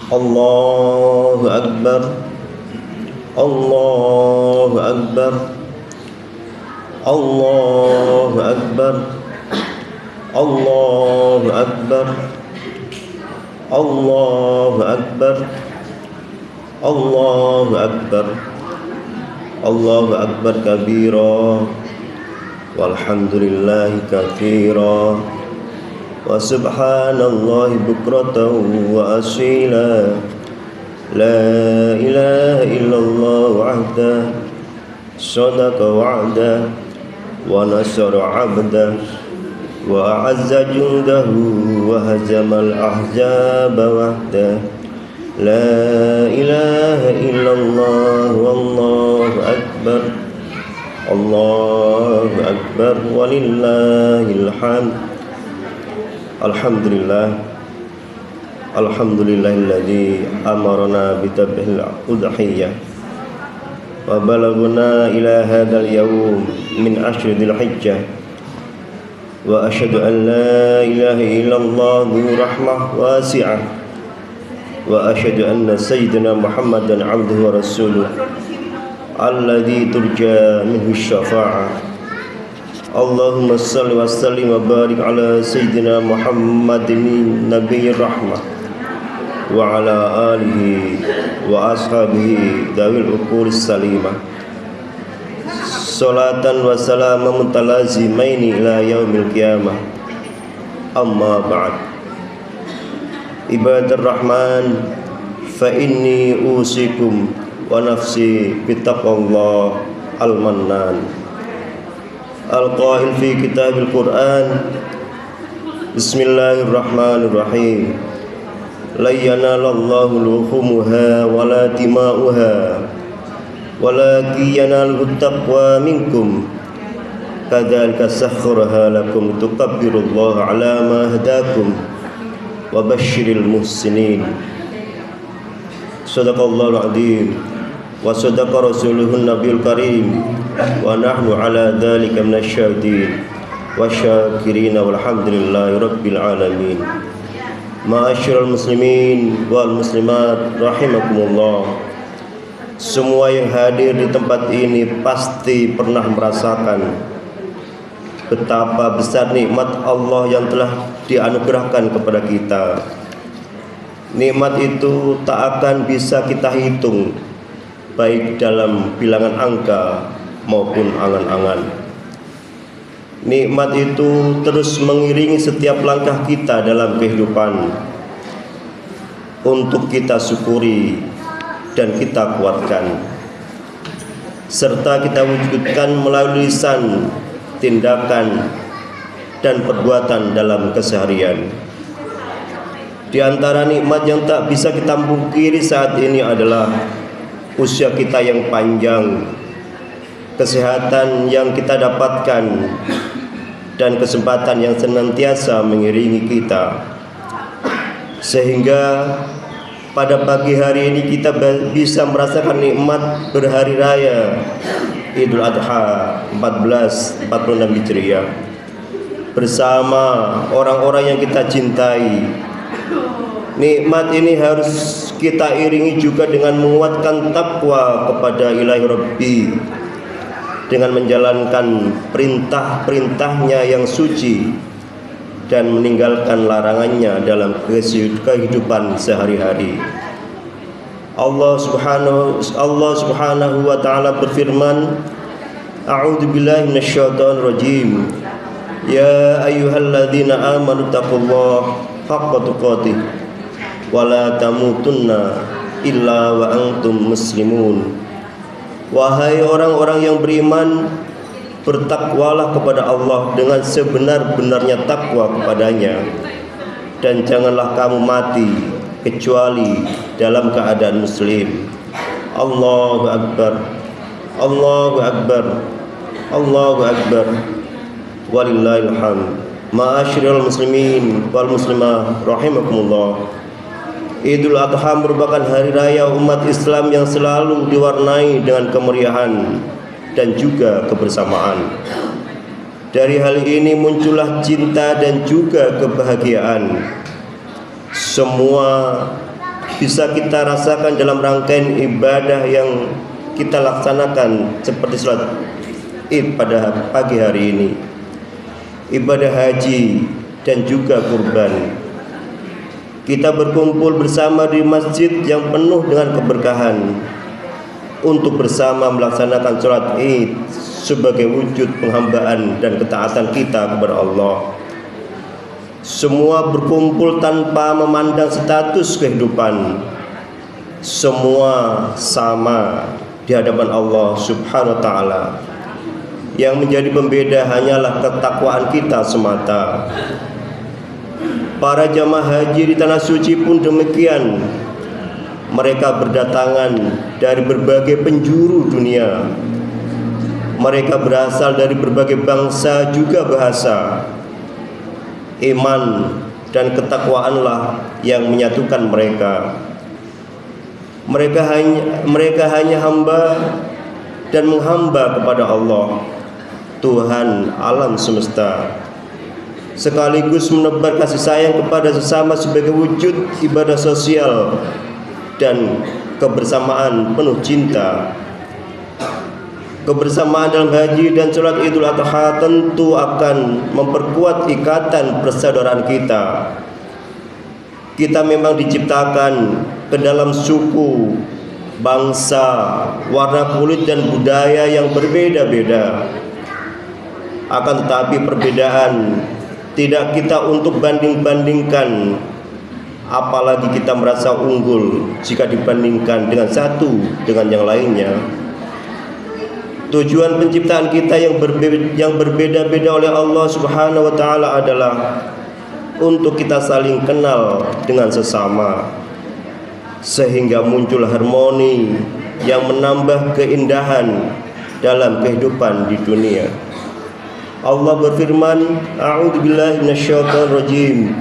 Allahu Akbar. Allahu Akbar. Allahu Akbar. Allahu Akbar. Allahu Akbar. Allahu Akbar. Allahu Akbar kabira. Walhamdulillahi katsira. Wa subhanallahi bukratan wa asila. La ilaha illallah wahda. Sadaqa wa'da. Wa nasara 'abda. Wa a'azza jundahu. Wa hazamal ahzaba wahda. La ilaha illallah. Wallahu akbar. Allahu akbar. Walillahil hamd. Alhamdulillah. Alhamdulillahilladzi amarna bitabhil udhiyah wa balaghna ila hadzal yawm min ashril hijjah wa asyhadu an la ilaha illallah dzu rahmah wasi'ah wa asyhadu anna sayyidina Muhammadan abduhu wa rasuluh alladzi turja minhu syafa'ah. Allahumma salli wa sallim wa barik ala sayyidina Muhammadin nabiyir rahmah wa ala alihi wa ashabihi dawil uqulis salimah. Salatan wa salaman mutalazimaini ila yaumil qiyamah. Amma ba'd. Ibadur rahman, fa inni usikum wa nafsi bittaqwallah al-mannan. Al-qail fi kitabil Qur'an. Bismillahirrahmanirrahim. La yanalallahu luhumuha wala dima'uha walakin yanaluhu taqwa minkum. Kadzalika sakhkharaha lakum tukabbirullaha ala ma hadakum wa basyiril muhsinin. Shadaqallahul adzim wa sadaqa rasuluhun nabiyul karim wa nahnu ala dzalika minasyahidin wa syakirin walhamdulillahi rabbil alamin. Ma'asyiral muslimin wal muslimat rahimakumullah. Semua yang hadir di tempat ini pasti pernah merasakan betapa besar nikmat Allah yang telah dianugerahkan kepada kita. Nikmat itu tak akan bisa kita hitung, baik dalam bilangan angka maupun angan-angan. Nikmat itu terus mengiringi setiap langkah kita dalam kehidupan, untuk kita syukuri dan kita kuatkan, serta kita wujudkan melalui lisan, tindakan, dan perbuatan dalam keseharian. Di antara nikmat yang tak bisa kita pungkiri saat ini adalah usia kita yang panjang, kesehatan yang kita dapatkan, dan kesempatan yang senantiasa mengiringi kita, sehingga pada pagi hari ini kita bisa merasakan nikmat berhari raya Idul Adha 1446 Hijriah bersama orang-orang yang kita cintai. Nikmat ini harus kita iringi juga dengan menguatkan takwa kepada Ilahi Rabbi, dengan menjalankan perintah-perintahnya yang suci dan meninggalkan larangannya dalam kehidupan sehari-hari. Allah subhanahu wa ta'ala berfirman, A'udzu billahi minasyaitonir rajim. Ya ayyuhalladzina amanu taqullaha haqqa tuqatih wa la tamutunna illa wa antum muslimun. Wahai orang-orang yang beriman, bertakwalah kepada Allah dengan sebenar-benarnya takwa kepadanya, dan janganlah kamu mati kecuali dalam keadaan muslim. Allahu Akbar. Allahu Akbar. Allahu Akbar. Walillahil hamd. Ma'asyiral muslimin wal muslimah rahimakumullah. Idul Adha merupakan hari raya umat Islam yang selalu diwarnai dengan kemeriahan dan juga kebersamaan. Dari hal ini muncullah cinta dan juga kebahagiaan. Semua bisa kita rasakan dalam rangkaian ibadah yang kita laksanakan seperti sholat Id pada pagi hari ini, ibadah haji dan juga kurban. Kita berkumpul bersama di masjid yang penuh dengan keberkahan untuk bersama melaksanakan sholat Id sebagai wujud penghambaan dan ketaatan kita kepada Allah. Semua berkumpul tanpa memandang status kehidupan. Semua sama di hadapan Allah Subhanahu wa taala. Yang menjadi pembeda hanyalah ketakwaan kita semata. Para jamaah haji di tanah suci pun demikian. Mereka berdatangan dari berbagai penjuru dunia. Mereka berasal dari berbagai bangsa juga bahasa. Iman dan ketakwaanlah yang menyatukan mereka. Mereka hanya hamba dan menghamba kepada Allah, Tuhan alam semesta, sekaligus menebar kasih sayang kepada sesama sebagai wujud ibadah sosial dan kebersamaan penuh cinta. Kebersamaan dalam haji dan sholat Idul Adha tentu akan memperkuat ikatan persaudaraan kita. Kita memang diciptakan ke dalam suku, bangsa, warna kulit dan budaya yang berbeda-beda. Akan tetapi perbedaan tidak kita untuk banding-bandingkan, apalagi kita merasa unggul jika dibandingkan dengan satu dengan yang lainnya. Tujuan penciptaan kita yang berbeda-beda oleh Allah Subhanahu wa taala adalah untuk kita saling kenal dengan sesama, sehingga muncul harmoni yang menambah keindahan dalam kehidupan di dunia. Allah berfirman, A'udzubillahi minasyaitonir rajim.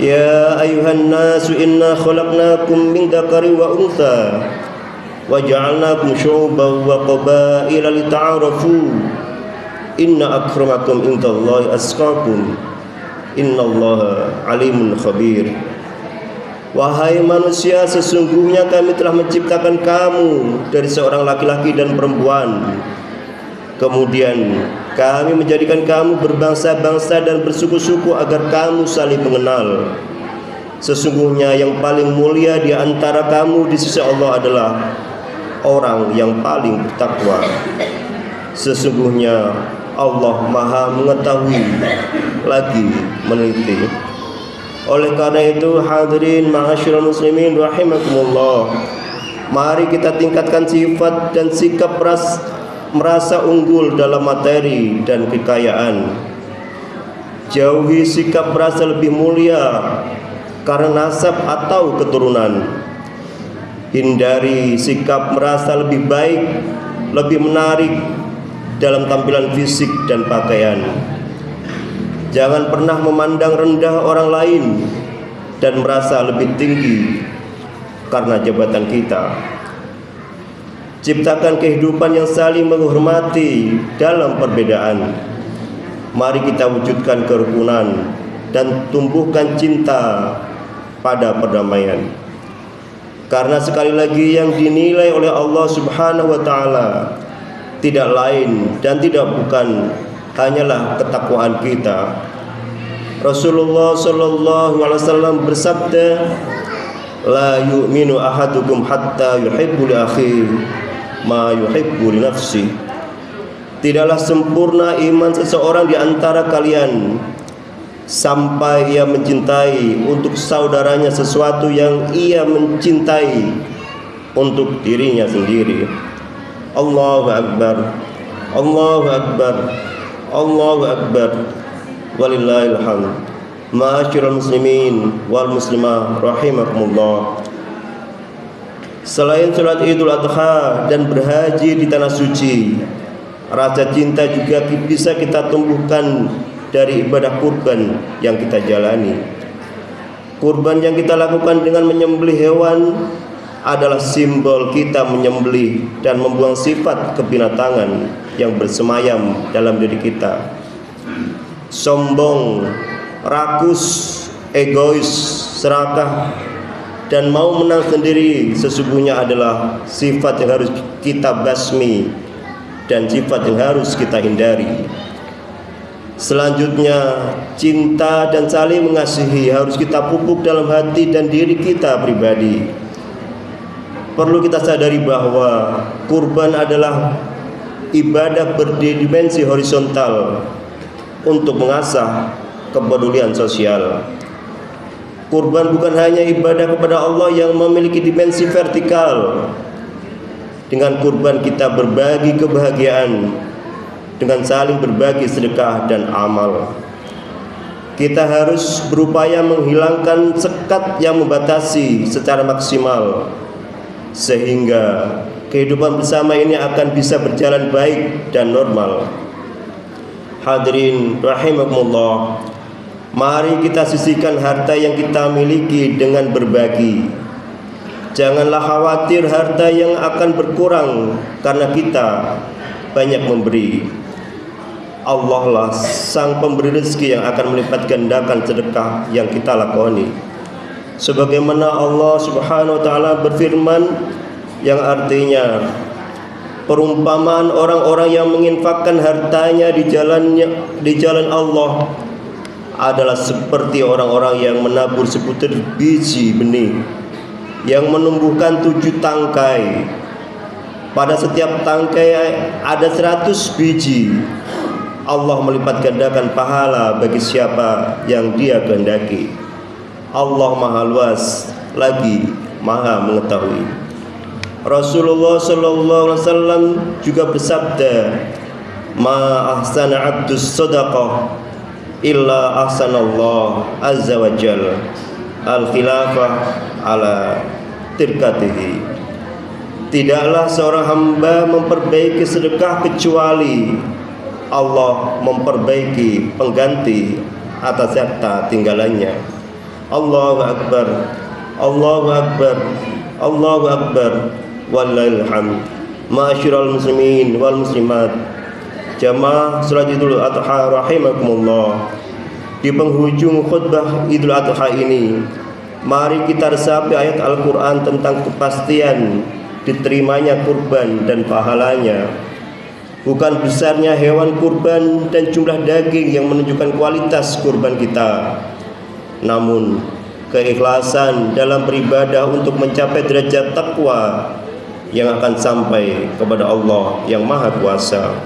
Ya ayuhan nasu inna khalaqnakum min dzakarin wa untha wa ja'alnakum syu'uban wa qabaila lita'arafu. Inna akramakum indallahi atqakum. Innallaha alimun khabir. Wahai manusia, sesungguhnya kami telah menciptakan kamu dari seorang laki-laki dan perempuan. Kemudian kami menjadikan kamu berbangsa-bangsa dan bersuku-suku agar kamu saling mengenal. Sesungguhnya yang paling mulia di antara kamu di sisi Allah adalah orang yang paling bertakwa. Sesungguhnya Allah Maha mengetahui lagi meneliti. Oleh karena itu, hadirin ma'asyiral muslimin rahimakumullah, mari kita tingkatkan sifat dan sikap merasa unggul dalam materi dan kekayaan. Jauhi sikap merasa lebih mulia karena nasab atau keturunan. Hindari sikap merasa lebih baik, lebih menarik dalam tampilan fisik dan pakaian. Jangan pernah memandang rendah orang lain dan merasa lebih tinggi karena jabatan kita. Ciptakan kehidupan yang saling menghormati dalam perbedaan. Mari kita wujudkan kerukunan dan tumbuhkan cinta pada perdamaian. Karena sekali lagi yang dinilai oleh Allah Subhanahu wa taala tidak lain dan tidak bukan hanyalah ketakwaan kita. Rasulullah sallallahu alaihi wasallam bersabda, la yu'minu ahadukum hatta yuhibbu li akhihi ma yuhibbu li nafsi. Tidaklah sempurna iman seseorang di antara kalian sampai ia mencintai untuk saudaranya sesuatu yang ia mencintai untuk dirinya sendiri. Allahu akbar, Allahu akbar, Allahu akbar, walillahil hamd. Ma'asyiral muslimin wal muslimah rahimakumullah. Selain salat Idul Adha dan berhaji di tanah suci, rasa cinta juga bisa kita tumbuhkan dari ibadah kurban yang kita jalani. Kurban yang kita lakukan dengan menyembelih hewan adalah simbol kita menyembelih dan membuang sifat kebinatangan yang bersemayam dalam diri kita. Sombong, rakus, egois, serakah, dan mau menang sendiri sesungguhnya adalah sifat yang harus kita basmi dan sifat yang harus kita hindari. Selanjutnya, cinta dan saling mengasihi harus kita pupuk dalam hati dan diri kita pribadi. Perlu kita sadari bahwa kurban adalah ibadah berdimensi horizontal untuk mengasah kepedulian sosial. Kurban bukan hanya ibadah kepada Allah yang memiliki dimensi vertikal. Dengan kurban kita berbagi kebahagiaan, dengan saling berbagi sedekah dan amal. Kita harus berupaya menghilangkan sekat yang membatasi secara maksimal, sehingga kehidupan bersama ini akan bisa berjalan baik dan normal. Hadirin rahimakumullah, mari kita sisihkan harta yang kita miliki dengan berbagi. Janganlah khawatir harta yang akan berkurang karena kita banyak memberi. Allah lah sang pemberi rezeki yang akan melipat gandakan sedekah yang kita lakoni. Sebagaimana Allah Subhanahu wa taala berfirman yang artinya perumpamaan orang-orang yang menginfakkan hartanya di jalan Allah adalah seperti orang-orang yang menabur sebutir biji benih yang menumbuhkan 7 tangkai. Pada setiap tangkai ada 100 biji. Allah melipat gandakan pahala bagi siapa yang Dia kehendaki. Allah Maha Luas lagi Maha mengetahui. Rasulullah sallallahu alaihi wasallam juga bersabda, "Ma ahsana 'abdus shadaqah illa ahsanallah azza wa jalla al-khilafah ala tirkatihi." Tidaklah seorang hamba memperbaiki sedekah kecuali Allah memperbaiki pengganti atas harta tinggalannya. Allahu akbar, Allahu akbar, Allahu akbar, wallahil hamd. Ma'asyiral muslimin wal muslimat, jamaah salat Idul Adha rahimakumullah. Di penghujung khutbah Idul Adha ini, mari kita resapi ayat Al-Quran tentang kepastian diterimanya kurban dan pahalanya. Bukan besarnya hewan kurban dan jumlah daging yang menunjukkan kualitas kurban kita, namun keikhlasan dalam beribadah untuk mencapai derajat takwa yang akan sampai kepada Allah yang Maha Kuasa.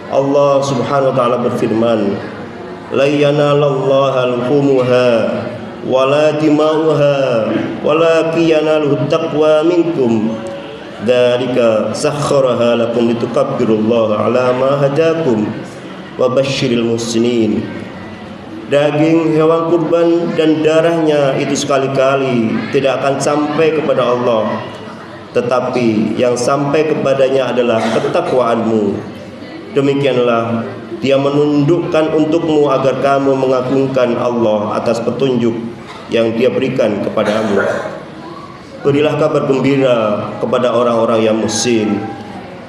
Allah Subhanahu wa taala berfirman, "La yanalallaha luhumuha wala dima'uha walakin yanaluhu taqwa minkum. Dzalika sakhkharaha lakum litukabbirullaha 'ala ma hadakum wa basyiril muhsinin." Daging hewan kurban dan darahnya itu sekali-kali tidak akan sampai kepada Allah, tetapi yang sampai kepadanya adalah ketakwaanmu. Demikianlah Dia menundukkan untukmu agar kamu mengagungkan Allah atas petunjuk yang Dia berikan kepadamu. Berilah kabar gembira kepada orang-orang yang muhsin.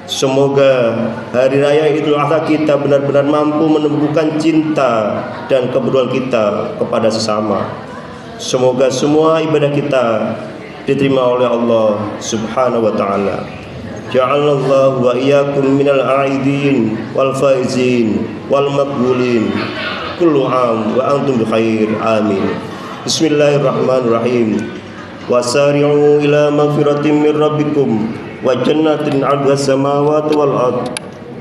Semoga hari raya Idul Adha kita benar-benar mampu menumbuhkan cinta dan kepedulian kita kepada sesama. Semoga semua ibadah kita diterima oleh Allah Subhanahu wa taala. Ja'alallahu wa iyyakum minal a'idin wal faizin wal maqbulin. Kullu 'am wa antum bikhair. Amin. Bismillahirrahmanirrahim. Wasari'u ila magfiratin min rabbikum wa jannatin 'arduhas samawati wal ard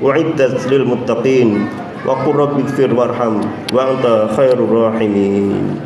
u'iddat lil muttaqin wa qur rabbighfir warham wa anta khairur rahimin.